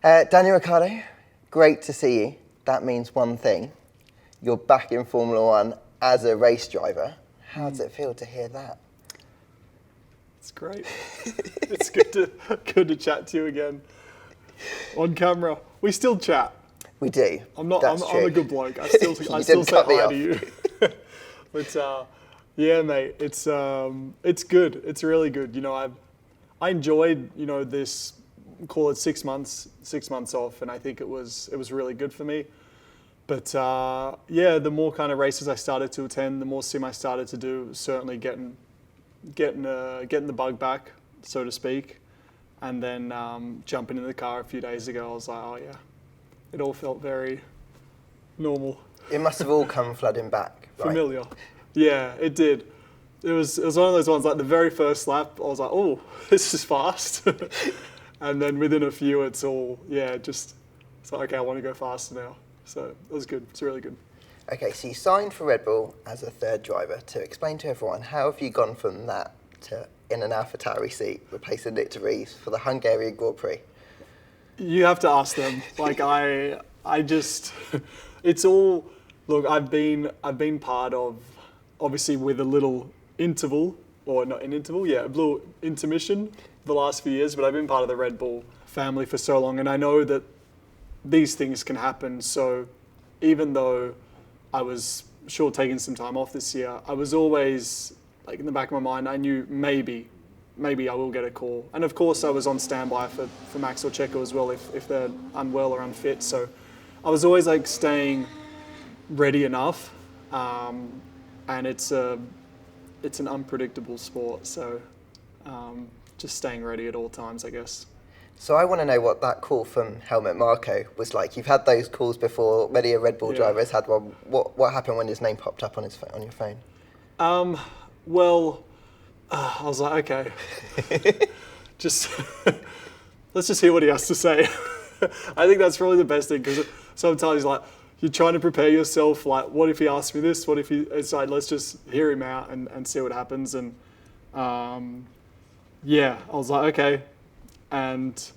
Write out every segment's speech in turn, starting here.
Daniel Ricciardo, great to see you. That means one thing. You're back in Formula One as a race driver. How does it feel to hear that? It's great. It's good to chat to you again on camera. We still chat. We do. I'm a good bloke. I still say hi to you. But yeah, mate, it's good. It's really good. You know, I enjoyed, you know, this, call it 6 months off, and I think it was really good for me. But yeah, the more kind of races I started to attend, the more sim I started to do, certainly getting the bug back, so to speak. And then jumping in the car a few days ago, I was like, oh yeah, it all felt very normal. It must have all come flooding back. Right? Familiar. Yeah, it did. It was one of those ones, like the very first lap, I was like, oh, this is fast. And then within a few, it's all, it's like, okay, I want to go faster now. So it was good. It's really good. Okay, so you signed for Red Bull as a third driver. To explain to everyone, how have you gone from that to in an AlphaTauri seat, replacing Nick de Vries for the Hungarian Grand Prix? You have to ask them. Like I just, it's all, look, I've been part of, obviously with a little interval, or not an interval, a little intermission the last few years, but I've been part of the Red Bull family for so long, and I know that these things can happen. So even though I was sure taking some time off this year, I was always, like, in the back of my mind, I knew maybe I will get a call. And of course I was on standby for Max or Checo as well if they're unwell or unfit. So I was always like staying ready enough. And it's an unpredictable sport. So just staying ready at all times, I guess. So I want to know what that call from Helmut Marko was like. You've had those calls before. Many a Red Bull driver has had one. What happened when his name popped up on your phone? Well, I was like, okay, let's just hear what he has to say. I think that's probably the best thing, because sometimes like you're trying to prepare yourself. Like, what if he asks me this? What if he? It's like, let's just hear him out and see what happens. And I was like, okay. And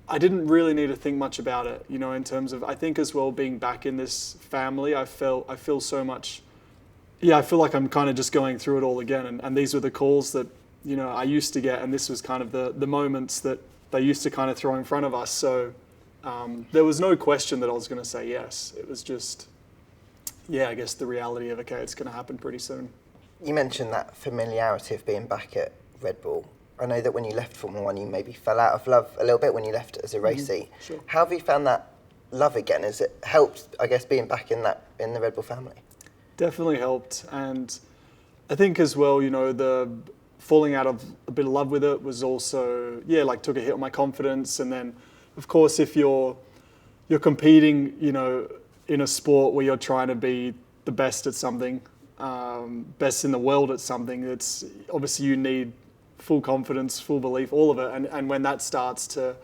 I didn't really need to think much about it, you know, in terms of, I think as well, being back in this family, I feel so much, I feel like I'm kind of just going through it all again. And these were the calls that, you know, I used to get, and this was kind of the moments that they used to kind of throw in front of us. So there was no question that I was going to say yes. It was just, I guess the reality of, okay, it's going to happen pretty soon. You mentioned that familiarity of being back at Red Bull. I know that when you left Formula One, you maybe fell out of love a little bit when you left as a race seat. Sure. How have you found that love again? Has it helped, I guess, being back in the Red Bull family? Definitely helped. And I think as well, you know, the falling out of a bit of love with it was also, took a hit on my confidence. And then, of course, if you're competing, you know, in a sport where you're trying to be the best at something, best in the world at something, it's obviously you need full confidence, full belief, all of it. And when that starts to,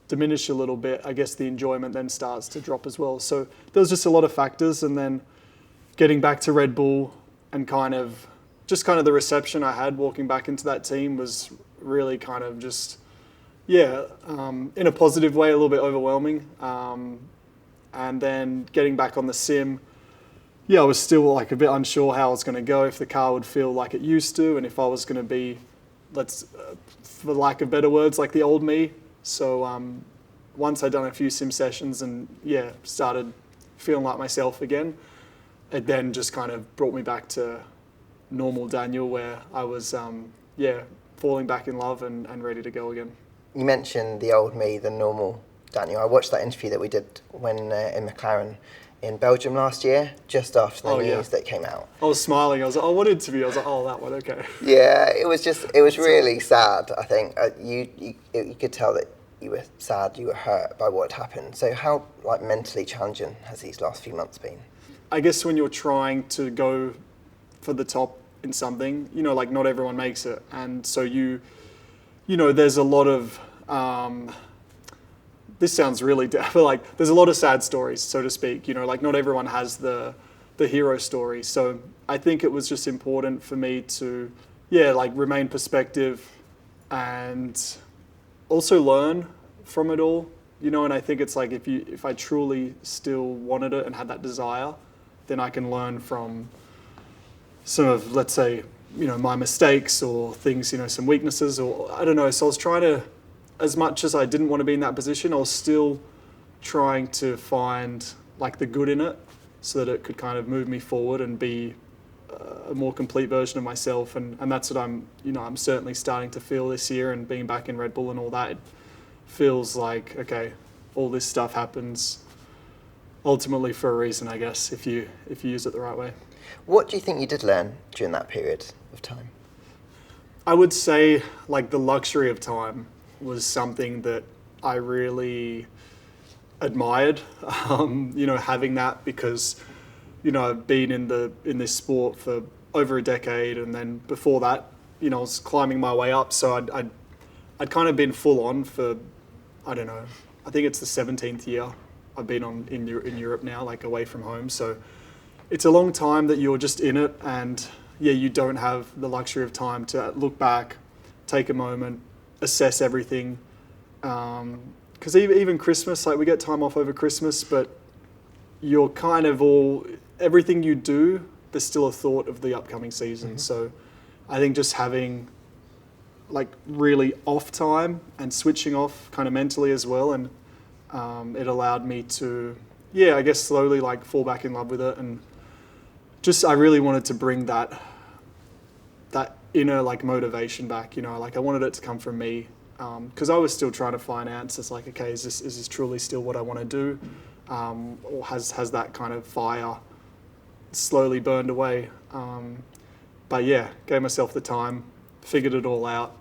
diminish a little bit, I guess the enjoyment then starts to drop as well. So there was just a lot of factors. And then getting back to Red Bull and kind of the reception I had walking back into that team was really kind of just, in a positive way, a little bit overwhelming. And then getting back on the sim, I was still like a bit unsure how I was going to go, if the car would feel like it used to, and if I was going to be, for lack of better words, like the old me. So once I'd done a few sim sessions and started feeling like myself again, it then just kind of brought me back to normal Daniel, where I was falling back in love and ready to go again. You mentioned the old me, the normal Daniel. I watched that interview that we did when in McLaren in Belgium last year, just after the news that came out. I was smiling. I was like, oh, what interview? I was like, oh, that one, okay. Yeah, it was really sad, I think. You could tell that you were sad, you were hurt by what had happened. So how mentally challenging has these last few months been? I guess when you're trying to go for the top in something, you know, like not everyone makes it. And so you know, there's a lot of, this sounds really, but like there's a lot of sad stories, so to speak, you know, like not everyone has the hero story. So I think it was just important for me to yeah, like remain perspective and also learn from it all, you know. And I think it's like if I truly still wanted it and had that desire, then I can learn from some of, let's say, you know, my mistakes or things, you know, some weaknesses, or I don't know. So I was trying to, as much as I didn't want to be in that position, I was still trying to find like the good in it so that it could kind of move me forward and be a more complete version of myself. And that's what I'm certainly starting to feel this year, and being back in Red Bull and all that, it feels like, okay, all this stuff happens ultimately for a reason, I guess, if you use it the right way. What do you think you did learn during that period of time? I would say like the luxury of time was something that I really admired, you know, having that, because, you know, I've been in this sport for over a decade, and then before that, you know, I was climbing my way up. So I'd kind of been full on for, I don't know, I think it's the 17th year I've been in Europe now, like away from home. So it's a long time that you're just in it, and yeah, you don't have the luxury of time to look back, take a moment, assess everything. Because even Christmas, like we get time off over Christmas, but you're kind of everything you do, there's still a thought of the upcoming season. Mm-hmm. So I think just having like really off time and switching off kind of mentally as well, and it allowed me to, yeah, I guess slowly like fall back in love with it. And just I really wanted to bring that inner like motivation back, you know, like I wanted it to come from me, because I was still trying to find answers, like, okay, is this truly still what I want to do, or has that kind of fire slowly burned away? But yeah, gave myself the time, figured it all out,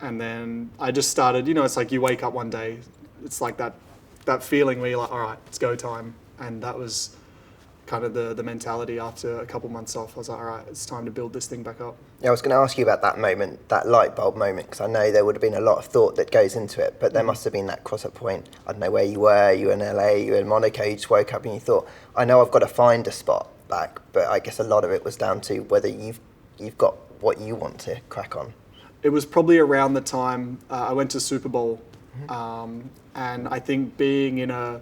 and then I just started, you know, it's like you wake up one day, it's like that feeling where you're like, all right, it's go time. And that was kind of the mentality after a couple months off. I was like, all right, it's time to build this thing back up. Yeah, I was going to ask you about that moment, that light bulb moment, because I know there would have been a lot of thought that goes into it, but there must have been that cross-up point. I don't know where you were in LA, you were in Monaco, you just woke up and you thought, I know I've got to find a spot back, but I guess a lot of it was down to whether you've got what you want to crack on. It was probably around the time I went to Super Bowl, and I think being in a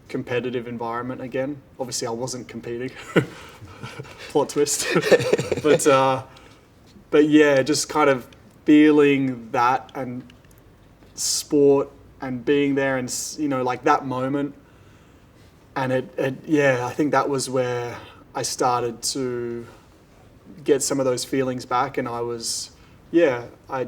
competitive environment again, obviously I wasn't competing, plot twist, but yeah, just kind of feeling that and sport and being there and, you know, like that moment. And yeah, I think that was where I started to get some of those feelings back. And I was, yeah, I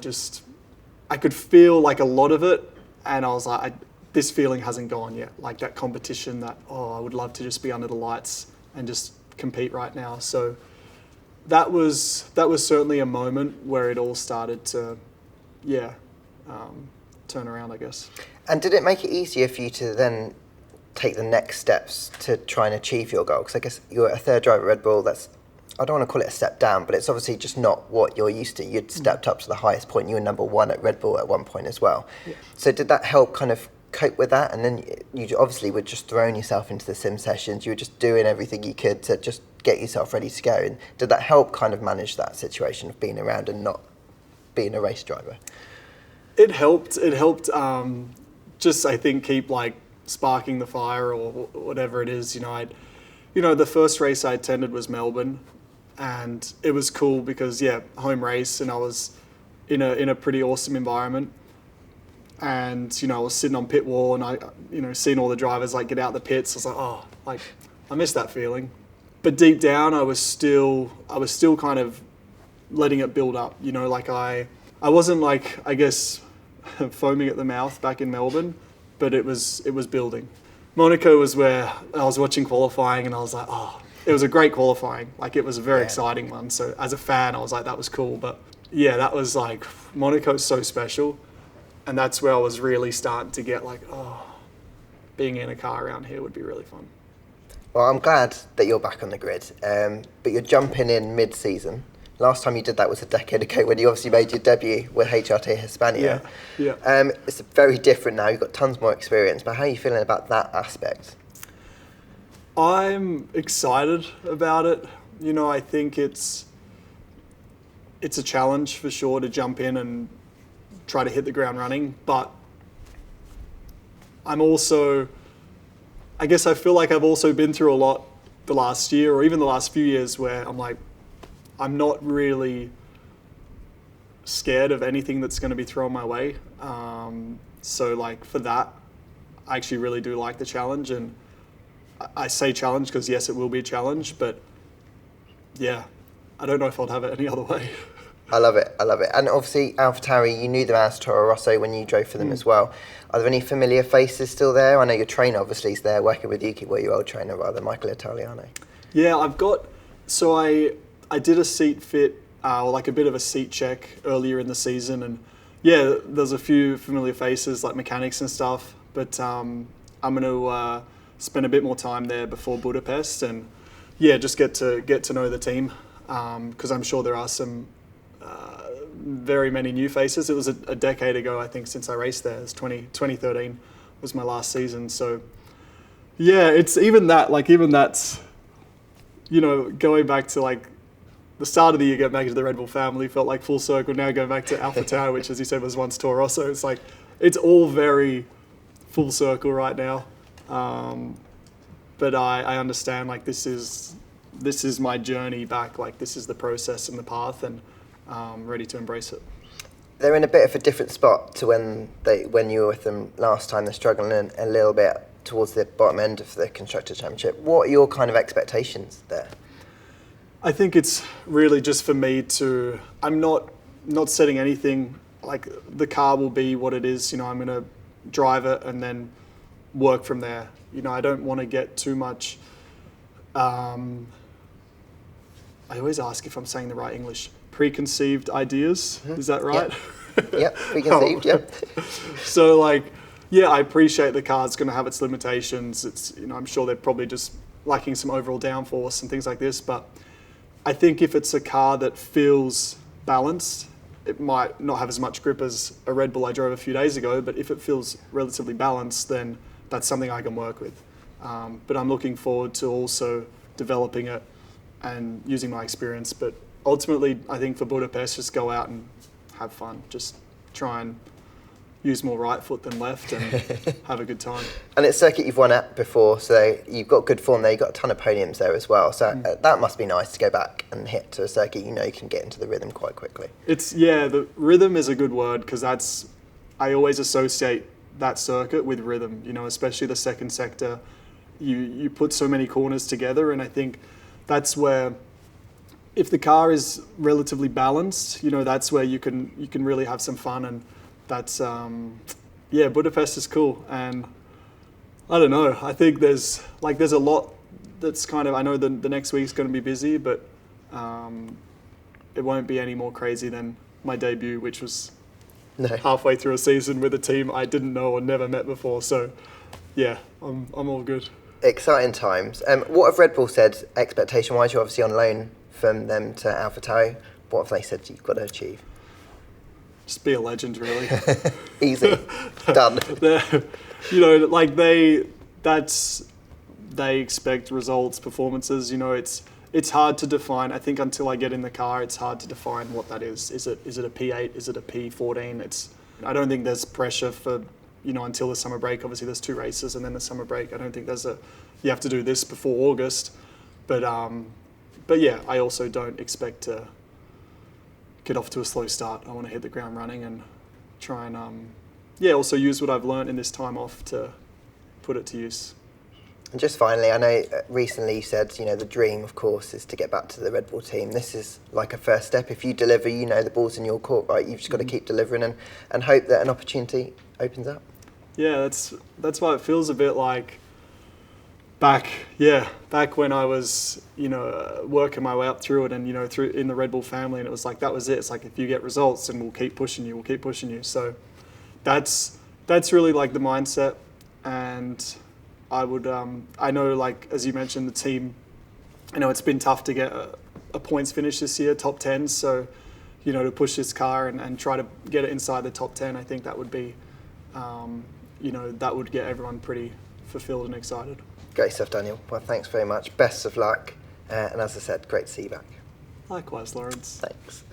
could feel like a lot of it. And I was like, this feeling hasn't gone yet. Like that competition that, I would love to just be under the lights and just compete right now. So that was certainly a moment where it all started to, turn around, I guess. And did it make it easier for you to then take the next steps to try and achieve your goal? Because I guess you're a third driver at Red Bull. That's, I don't want to call it a step down, but it's obviously just not what you're used to. You'd stepped up to the highest point. You were number one at Red Bull at one point as well. Yeah. So did that help kind of cope with that? And then you obviously were just throwing yourself into the sim sessions. You were just doing everything you could to just get yourself ready to go. And did that help kind of manage that situation of being around and not being a race driver? It helped. Just, I think, keep like sparking the fire or whatever it is. The first race I attended was Melbourne, and it was cool because home race, and I was in a pretty awesome environment. And I was sitting on pit wall, and I seeing all the drivers like get out the pits. I was like, I miss that feeling. But deep down, I was still kind of letting it build up. I wasn't like, I guess, foaming at the mouth back in Melbourne, but it was building. Monaco was where I was watching qualifying, and I was like, it was a great qualifying. Like, it was a very exciting one. So as a fan, I was like, that was cool. But yeah, that was like, Monaco's so special. And that's where I was really starting to get like, being in a car around here would be really fun. Well, I'm glad that you're back on the grid, but you're jumping in mid-season. Last time you did that was a decade ago when you obviously made your debut with HRT Hispania. Yeah. It's very different now. You've got tons more experience, but how are you feeling about that aspect? I'm excited about it. I think it's a challenge for sure to jump in and try to hit the ground running, but I'm also, I guess I feel like I've also been through a lot the last year or even the last few years where I'm like, I'm not really scared of anything that's going to be thrown my way. So like for that, I actually really do like the challenge, and I say challenge because yes, it will be a challenge, but yeah, I don't know if I'd have it any other way. I love it. And obviously, AlphaTauri, you knew them as Toro Rosso when you drove for them as well. Are there any familiar faces still there? I know your trainer obviously is there working with you, well, your old trainer rather, Michael Italiano. Yeah, I did a seat fit, or like a bit of a seat check earlier in the season, and yeah, there's a few familiar faces like mechanics and stuff, but I'm going to spend a bit more time there before Budapest, and yeah, just get to know the team, because I'm sure there are some very many new faces. It was a decade ago, I think, since I raced there. It was 2013 was my last season. So yeah, it's even that's, you know, going back to like the start of the year, get back into the Red Bull family, felt like full circle. Now going back to AlphaTauri, which as you said was once Toro Rosso. It's like, it's all very full circle right now. But I understand, like, this is my journey back. Like, this is the process and the path, and ready to embrace it. They're in a bit of a different spot to when you were with them last time. They're struggling a little bit towards the bottom end of the Constructors' Championship. What are your kind of expectations there? I think it's really just for me to, I'm not setting anything, like the car will be what it is, you know, I'm going to drive it and then work from there. You know, I don't want to get too much, I always ask if I'm saying the right English, preconceived ideas, is that right? Yep, preconceived, yep. So like, yeah, I appreciate the car's going to have its limitations. It's, you know, I'm sure they're probably just lacking some overall downforce and things like this, but I think if it's a car that feels balanced, it might not have as much grip as a Red Bull I drove a few days ago, but if it feels relatively balanced, then that's something I can work with. But I'm looking forward to also developing it and using my experience. But ultimately, I think for Budapest, just go out and have fun. Just try and use more right foot than left and have a good time. And it's a circuit you've won at before, so you've got good form there. You've got a ton of podiums there as well. So that must be nice to go back and hit to a circuit you know you can get into the rhythm quite quickly. The rhythm is a good word, because I always associate that circuit with rhythm, you know, especially the second sector. You put so many corners together, and I think that's where, if the car is relatively balanced, you know, that's where you can really have some fun. And that's Budapest is cool. And I don't know, I think there's a lot that's kind of, I know the next week's going to be busy, but it won't be any more crazy than my debut, which was halfway through a season with a team I didn't know or never met before. So yeah, I'm all good. Exciting times. What have Red Bull said expectation-wise? You're obviously on loan from them to AlphaTauri. What have they said you've got to achieve? Just be a legend, really. Easy. Done. You know, like they expect results, performances. You know, it's hard to define. I think until I get in the car, it's hard to define what that is. Is it a P8? Is it a P14? I don't think there's pressure for, you know, until the summer break. Obviously, there's 2 races and then the summer break. I don't think you have to do this before August. But yeah, I also don't expect to get off to a slow start. I want to hit the ground running and try and also use what I've learned in this time off to put it to use. And just finally, I know recently you said, you know, the dream, of course, is to get back to the Red Bull team. This is like a first step. If you deliver, you know the ball's in your court, right? You've just got to keep delivering and hope that an opportunity opens up. Yeah, that's why it feels a bit like back when I was, you know, working my way up through it, and, you know, through in the Red Bull family, and it was like, that was it. It's like, if you get results, and we'll keep pushing you. So that's really like the mindset. And I would, I know, like, as you mentioned, the team, I know it's been tough to get a points finish this year, top 10. So, you know, to push this car and try to get it inside the top 10, I think that would be, you know, that would get everyone pretty fulfilled and excited. Great stuff, Daniel. Well, thanks very much. Best of luck. And as I said, great to see you back. Likewise, Lawrence. Thanks.